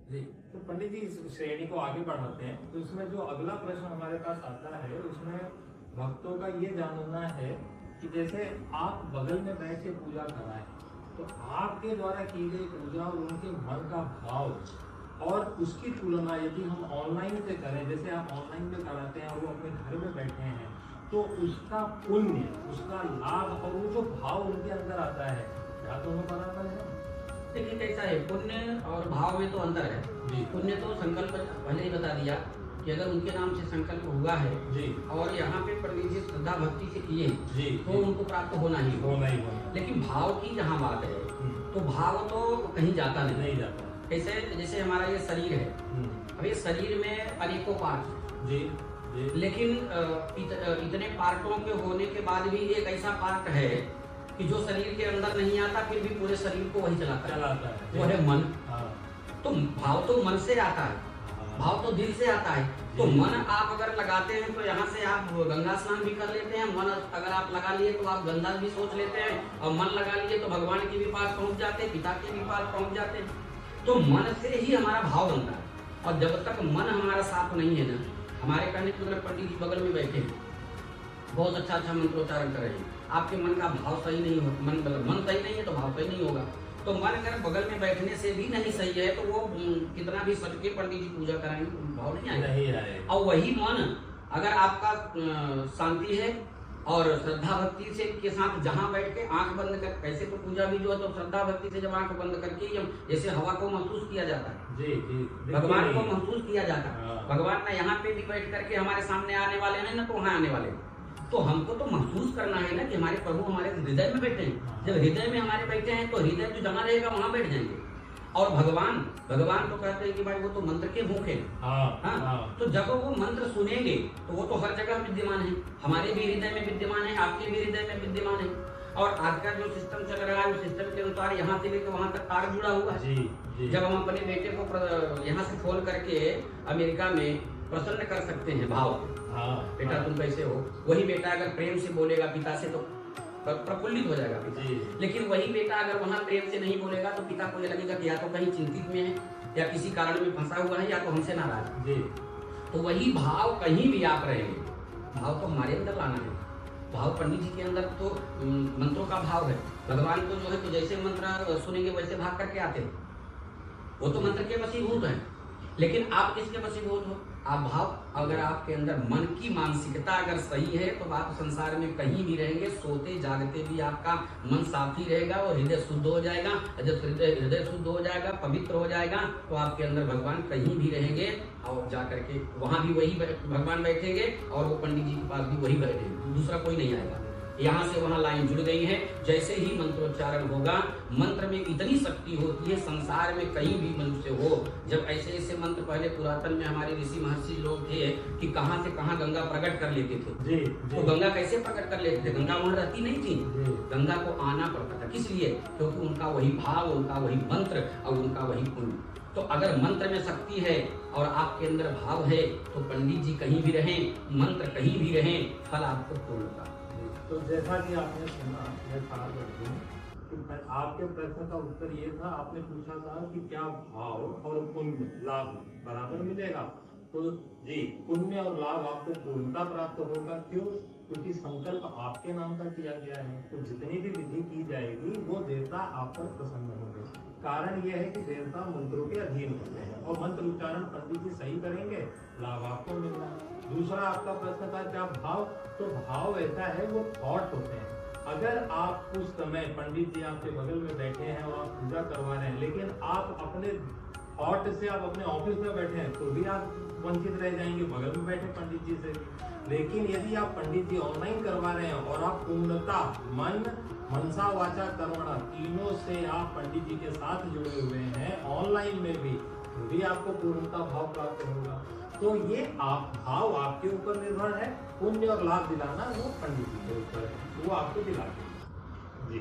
जी। तो पंडित जी इस श्रेणी को आगे बढ़ाते हैं, तो इसमें जो अगला प्रश्न हमारे पास आता है उसमें भक्तों का ये जानना है कि जैसे आप बगल में बैठ के पूजा कराएं, तो आपके द्वारा की गई पूजा और उनके मन का भाव और उसकी तुलना यदि हम ऑनलाइन से करें, जैसे आप ऑनलाइन में कराते हैं और वो अपने घर में बैठे हैं, तो उसका पुण्य, उसका लाभ और वो जो भाव उनके अंदर आता है, क्या दोनों बराबर है? देखिए कैसा है, पुण्य और भाव में तो अंतर है। जी। पुण्य तो संकल्प पहले ही बता दिया कि अगर उनके नाम से संकल्प हुआ है जी। और यहाँ पे पंडित जी श्रद्धा भक्ति से किए जी। तो उनको प्राप्त होना ही होना ही होना। लेकिन भाव की जहाँ बात है तो भाव तो कहीं जाता नहीं जाता। कैसे, जैसे हमारा ये शरीर है, अब ये शरीर में अनेकों पार्ट जी जी। लेकिन इतने पार्टों के होने के बाद भी एक ऐसा पार्ट है कि जो शरीर के अंदर नहीं आता फिर भी पूरे शरीर को वही चलाता है, वो है मन। हाँ। तो भाव तो मन से आता है, भाव तो दिल से आता है। तो मन आप अगर लगाते हैं तो यहाँ से आप गंगा स्नान भी कर लेते हैं, मन अगर आप लगा लिए तो आप गंगा भी सोच लेते हैं, और मन लगा लिए तो भगवान के भी पास पहुंच जाते हैं, पिता के भी पास पहुंच जाते हैं। तो मन से ही हमारा भाव बनता है, और जब तक मन हमारा साफ नहीं है ना, हमारे कहने के मतलब पंडित जी बगल में बैठे हैं, बहुत अच्छा मंत्रोच्चारण कर रहे हैं, आपके मन का भाव सही नहीं हो, मन सही नहीं है तो भाव सही नहीं होगा। तो मन अगर बगल में बैठने से भी नहीं सही है तो वो कितना भी सच के पंडित जी पूजा कराएंगे भाव नहीं आएगा। और वही मन अगर आपका शांति है और श्रद्धा भक्ति से के साथ जहाँ बैठ के आंख बंद कर, कैसे तो पूजा भी जो है तो श्रद्धा भक्ति से जब आंख बंद करके जैसे हवा को महसूस किया जाता है, जी जी, भगवान को महसूस किया जाता है। भगवान ना यहाँ पे भी बैठ करके हमारे सामने आने वाले हैं ना तो वहाँ आने वाले हैं, तो हमको तो महसूस करना है ना कि हमारे प्रभु हमारे हृदय में बैठे हैं। जब हृदय में हमारे बैठे हैं तो हृदय जो जमा रहेगा वहां बैठ जाएंगे। और भगवान तो कहते हैं कि भाई वो तो मंत्र के भूखे हैं। हाँ। तो जब वो मंत्र सुनेंगे तो वो तो हर जगह विद्यमान है, हमारे भी हृदय में विद्यमान है, आपके भी हृदय में विद्यमान है। और आज का जो सिस्टम चल रहा है उस सिस्टम के अनुसार यहाँ से लेकर वहां तक तार जुड़ा हुआ है। जी। जब हम अपने बेटे को यहाँ से फोन करके अमेरिका में प्रसन्न कर सकते हैं भाव, बेटा तुम कैसे हो, वही बेटा अगर प्रेम से बोलेगा पिता से तो प्रफुल्लित हो जाएगा पिता। लेकिन वही बेटा अगर वहां प्रेम से नहीं बोलेगा तो पिता को ये लगेगा कि या तो कहीं चिंतित में है या किसी कारण में फंसा हुआ है या तो हमसे नाराज है। तो वही भाव कहीं भी आप रहेंगे, भाव तो हमारे अंदर लाना है। भाव पंडित जी के अंदर तो मंत्रों का भाव है। भगवान को जो है तो जैसे मंत्र सुनेंगे वैसे भाग करके आते हैं, वो तो मंत्र के वशीभूत है। लेकिन आप किसके वशीभूत हो? आप भाव, अगर आपके अंदर मन की मानसिकता अगर सही है तो आप संसार में कहीं भी रहेंगे, सोते जागते भी आपका मन साफ ही रहेगा और हृदय शुद्ध हो जाएगा। जब हृदय शुद्ध हो जाएगा, पवित्र हो जाएगा, तो आपके अंदर भगवान कहीं भी रहेंगे और जाकर के वहां भी वही भगवान बैठेंगे और वो पंडित जी के पास भी वही बैठेंगे, दूसरा कोई नहीं आएगा। यहाँ से वहां लाइन जुड़ गई है। जैसे ही मंत्रोच्चारण होगा, मंत्र में इतनी शक्ति होती है संसार में कहीं भी मनुष्य हो। जब ऐसे ऐसे मंत्र पहले पुरातन में हमारे ऋषि महर्षि लोग थे कि कहाँ से कहाँ गंगा प्रकट कर लेते थे। जी। तो गंगा कैसे प्रकट कर लेते थे? गंगा वहां रहती नहीं थी, गंगा को आना पड़ता था। किस लिए? क्योंकि उनका वही भाव, उनका वही मंत्र और उनका वही पुण्य। तो अगर मंत्र में शक्ति है और आपके अंदर भाव है तो पंडित जी कहीं भी रहें, मंत्र कहीं भी रहें, फल आपको पूर्ण होगा। तो जैसा कि आपने सुना, मैं सवाल करती हूँ कि आपके प्रश्न का उत्तर ये था, आपने पूछा था कि क्या भाव और पुण्य लाभ बराबर मिलेगा? तो जी, पुण्य और लाभ आपको पूर्णता प्राप्त होगा। क्यों? क्योंकि संकल्प आपके नाम का किया गया है, तो जितनी भी विधि की जाएगी वो देवता आप पर प्रसन्न होंगे। कारण यह है कि देवता मंत्रों के अधीन होते हैं और मंत्र उच्चारण पंडित जी सही करेंगे, लाभ आपको मिलना है। दूसरा आपका प्रश्न था क्या भाव? तो भाव ऐसा है, वो थॉट होते हैं। अगर आप उस समय पंडित जी आपके बगल में बैठे हैं और आप पूजा करवा रहे हैं, लेकिन आप अपने थॉट से आप अपने ऑफिस में बैठे हैं तो भी आप वंचित रह जाएंगे बगल में बैठे पंडित जी से। लेकिन यदि आप पंडित जी ऑनलाइन करवा रहे हैं और आप पूर्णता मन, मनसा, वाचा, कर्मणा तीनों से आप पंडित जी के साथ जुड़े हुए हैं ऑनलाइन में भी आपको पूर्णता भाव प्राप्त होगा। तो ये आप भाव आपके ऊपर निर्भर है, पुण्य और लाभ दिलाना वो पंडित जी के ऊपर है, वो आपको दिलाते हैं। जी।